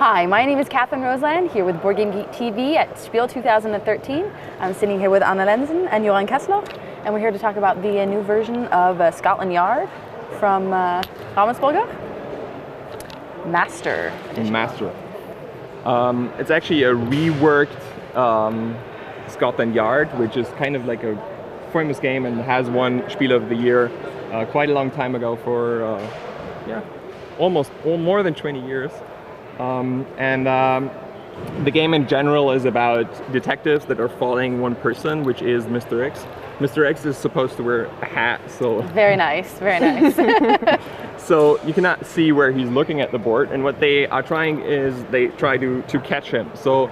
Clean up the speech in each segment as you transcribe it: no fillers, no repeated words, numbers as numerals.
Hi, my name is Catherine Roseland, here with Board Game Geek TV at Spiel 2013. I'm sitting here with Anna Lenzen and Johan Kessler, and we're here to talk about the new version of Scotland Yard from Ravensburger. Master Edition. Master. It's actually a reworked Scotland Yard, which is kind of like a famous game and has won Spiel of the Year quite a long time ago for almost more than 20 years. The game in general is about detectives that are following one person, which is Mr. X. Mr. X is supposed to wear a hat, so... Very nice, very nice. So you cannot see where he's looking at the board, and what they are trying is they try to catch him. So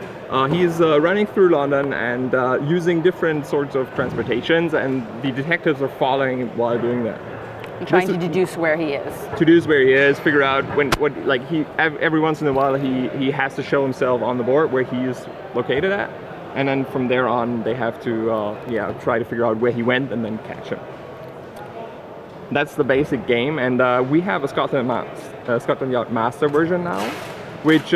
he's running through London and using different sorts of transportations, and the detectives are following him while doing that. I'm trying to deduce where he is. Deduce where he is, figure out every once in a while he has to show himself on the board where he is located at, and then from there on they have to try to figure out where he went and then catch him. That's the basic game, and we have a Scotland Yard Master version now, which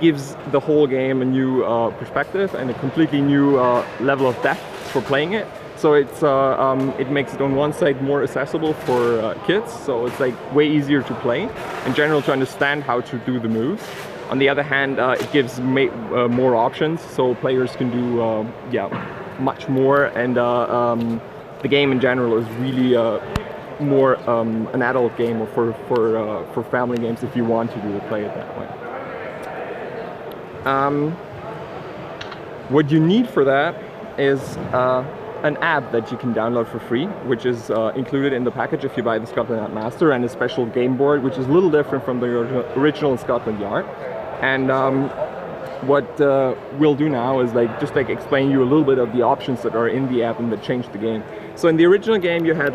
gives the whole game a new perspective and a completely new level of depth for playing it. So it makes it on one side more accessible for kids, so it's like way easier to play, in general to understand how to do the moves. On the other hand, it gives more options, so players can do much more, and the game in general is really more an adult game, or for family games if you want to play it that way. What you need for that is an app that you can download for free, which is included in the package if you buy the Scotland Yard Master, and a special game board, which is a little different from the original Scotland Yard. And what we'll do now is just explain you a little bit of the options that are in the app and that change the game. So in the original game, you had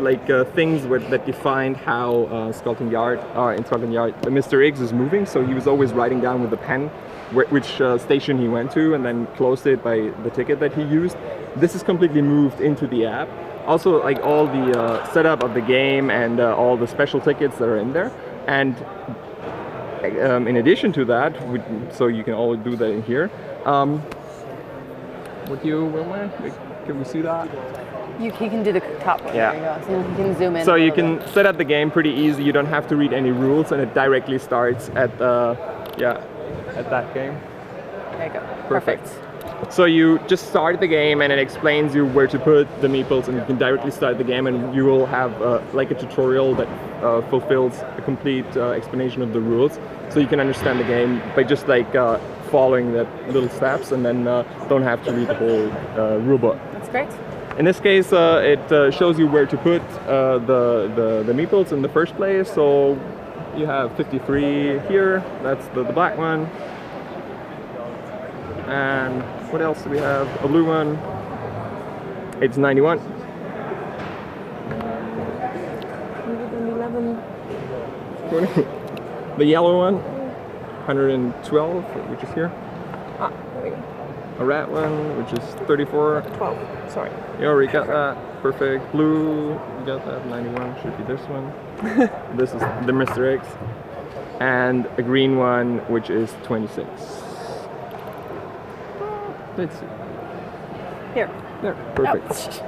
things that defined how Scotland Yard, Mr. X is moving. So he was always writing down with a pen which station he went to, and then closed it by the ticket that he used. This is completely moved into the app. Also, all the setup of the game and all the special tickets that are in there. And in addition to that, so you can always do that in here. Can we see that? You can do the top one. Yeah. There you go. So you can zoom in. So you can set up the game pretty easy. You don't have to read any rules, and it directly starts at that game. There you go. Perfect. So you just start the game, and it explains you where to put the meeples, and you can directly start the game, and you will have a tutorial that fulfills a complete explanation of the rules, so you can understand the game by just following the little steps, and then don't have to read the whole rulebook. That's great. In this case, it shows you where to put the meeples in the first place. So you have 53 here. That's the black one. And what else do we have? A blue one. It's 91. 111. 20. The yellow one. 112, which is here. Ah, there we go. A red one, which is 34. 12. Sorry. You already got that. Perfect. Blue, you got that. 91 should be this one. This is the Mr. X. And a green one, which is 26. Let's see. Here. There. Perfect. Oh.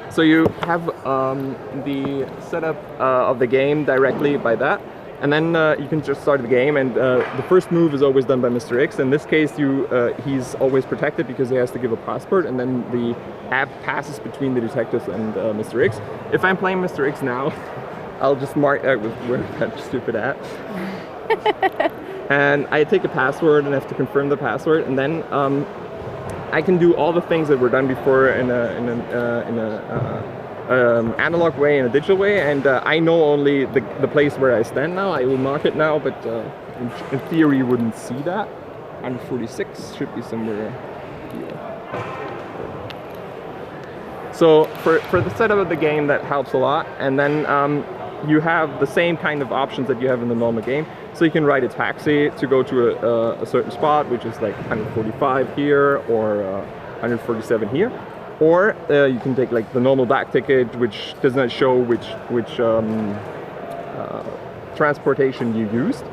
So you have the setup of the game directly by that. And then you can just start the game, and the first move is always done by Mr. X. In this case, he's always protected because he has to give a passport, and then the app passes between the detectives and Mr. X. If I'm playing Mr. X now, I'll just mark where that stupid app. And I take a password and have to confirm the password, and then I can do all the things that were done before in a analog way and a digital way, and I know only the place where I stand now. I will mark it now, but in theory you wouldn't see that. 146 should be somewhere here. So for the setup of the game, that helps a lot. And then you have the same kind of options that you have in the normal game. So you can ride a taxi to go to a certain spot, which is 145 here or 147 here. Or you can take the normal back ticket, which does not show which transportation you used.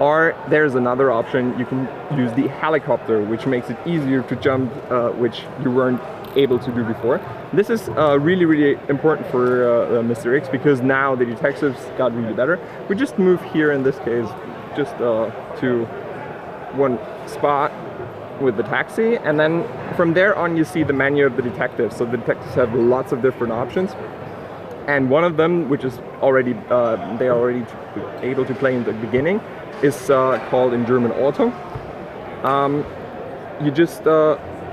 Or there's another option, you can use the helicopter, which makes it easier to jump, which you weren't able to do before. This is really, really important for Mr. X, because now the detectives got really better. We just move here in this case, just to one spot with the taxi, and then from there on you see the menu of the detectives. So the detectives have lots of different options. And one of them, which is already, they are already able to play in the beginning, is called in German Auto. You just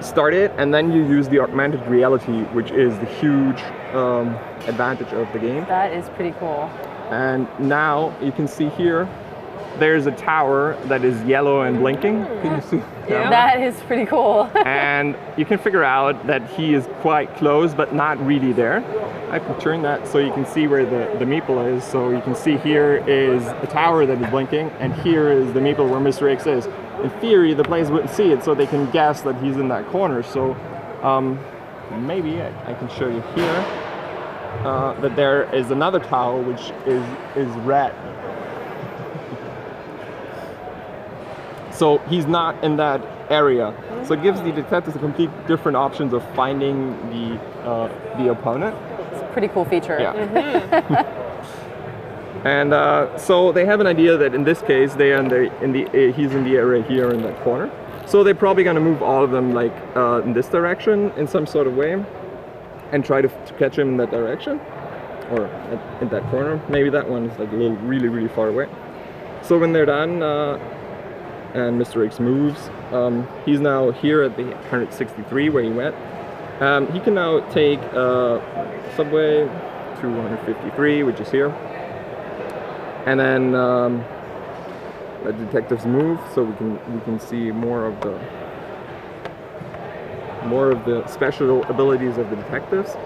start it, and then you use the augmented reality, which is the huge advantage of the game. That is pretty cool. And now you can see here, there's a tower that is yellow and blinking. Can you see? Yeah. That is pretty cool. And you can figure out that he is quite close, but not really there. I can turn that so you can see where the meeple is. So you can see here is a tower that is blinking, and here is the meeple where Mr. X is. In theory, the players wouldn't see it, so they can guess that he's in that corner. So maybe I can show you here that there is another tower which is red. So he's not in that area. So it gives the detectives a complete different options of finding the opponent. It's a pretty cool feature. Yeah. And so they have an idea that in this case he's in the area here in that corner. So they're probably going to move all of them like in this direction in some sort of way, and try to catch him in that direction, or in that corner. Maybe that one is like a little really far away. So when they're done, and Mr. X moves, he's now here at the 163 where he went. He can now take subway 253, which is here, and then the detectives move, so we can see more of the special abilities of the detectives.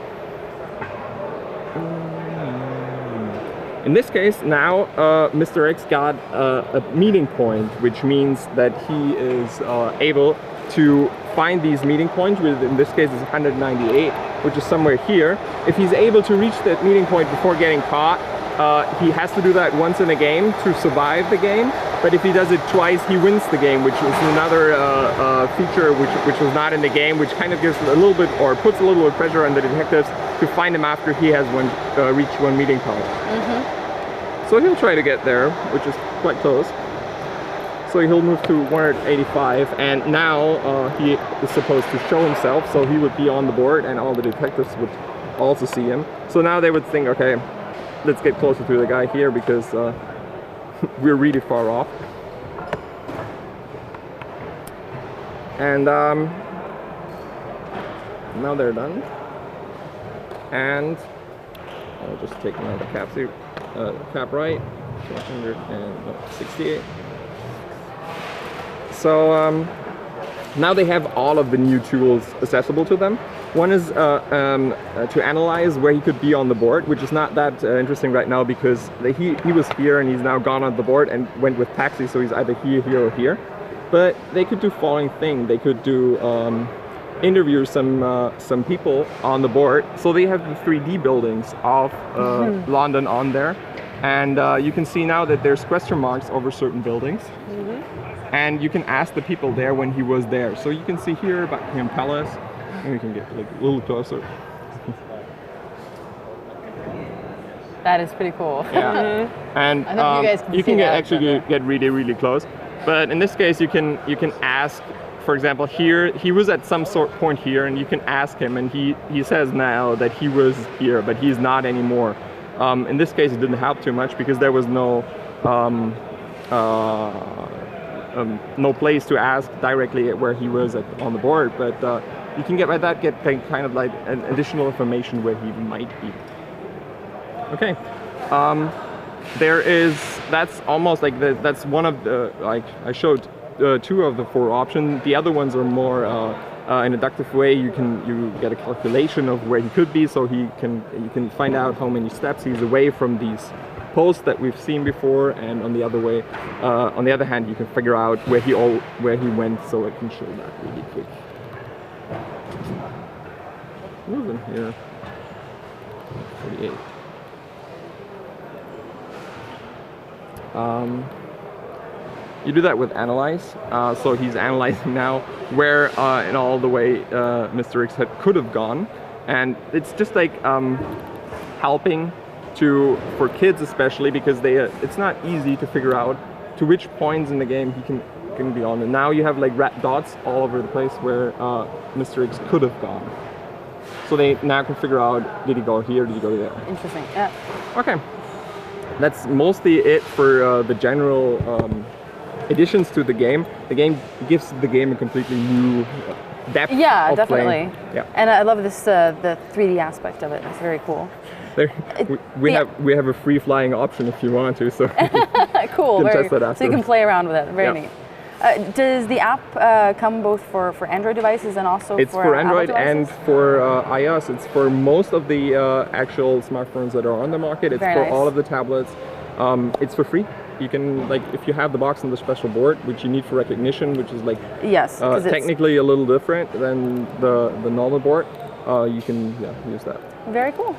In this case, now Mr. X got a meeting point, which means that he is able to find these meeting points, which in this case is 198, which is somewhere here. If he's able to reach that meeting point before getting caught, he has to do that once in a game to survive the game. But if he does it twice, he wins the game, which is another feature which was not in the game, which kind of gives a little bit, or puts a little bit of pressure on the detectives to find him after he has reached one meeting point. So he'll try to get there, which is quite close. So he'll move to 185, and now he is supposed to show himself, so he would be on the board and all the detectives would also see him. So now they would think, okay, let's get closer to the guy here because we're really far off. And now they're done. And I'll just take another cap right, 168. So now they have all of the new tools accessible to them. One is to analyze where he could be on the board, which is not that interesting right now because he was here and he's now gone on the board and went with taxi, so he's either here or here. But they could do following thing. They could do interview some people on the board. So they have the 3D buildings of London on there, and you can see now that there's question marks over certain buildings. And you can ask the people there when he was there. So you can see here Buckingham Palace, and we can get like a little closer. That is pretty cool. Yeah. And I know you guys can you can see that, actually get really close. But in this case, you can ask. For example, here he was at some sort point here, and you can ask him, and he says now that he was here, but he's not anymore. In this case, it didn't help too much because there was no place to ask directly where he was on the board, but you can get kind of like an additional information where he might be. Okay, that's almost like that's one of the, like I showed 2 of the 4 options. The other ones are more in a deductive way. You get a calculation of where he could be, so you can find out how many steps he's away from these posts that we've seen before, and on the other hand, you can figure out where he went, so I can show that really quick. What was in here? 48. You do that with analyze. So he's analyzing now where in all the way Mr. X could have gone, and it's just like helping for kids especially, because it's not easy to figure out to which points in the game he can be on. And now you have like red dots all over the place where Mr. X could have gone. So they now can figure out, did he go here, did he go there? Interesting. Yeah. Okay. That's mostly it for the general additions to the game. The game gives the game a completely new depth. Yeah, of definitely. playing. Yeah. And I love this the 3D aspect of it. It's very cool. There, we have a free flying option if you want to. So cool. you can test that So you can afterwards. play around with it. Very neat. Does the app come both for Android devices and also it's for for Android Apple and devices? for iOS. It's for most of the actual smartphones that are on the market. It's Very for nice. all of the tablets. It's for free. You can, like, if you have the box and the special board, which you need for recognition, which is like Yes, 'cause it's technically a little different than the normal board, you can use that. very cool.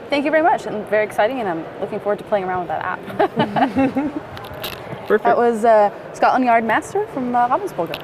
Thank you very much, and very exciting, and I'm looking forward to playing around with that app. Perfect. That was Scotland Yard Master from Ravensburger.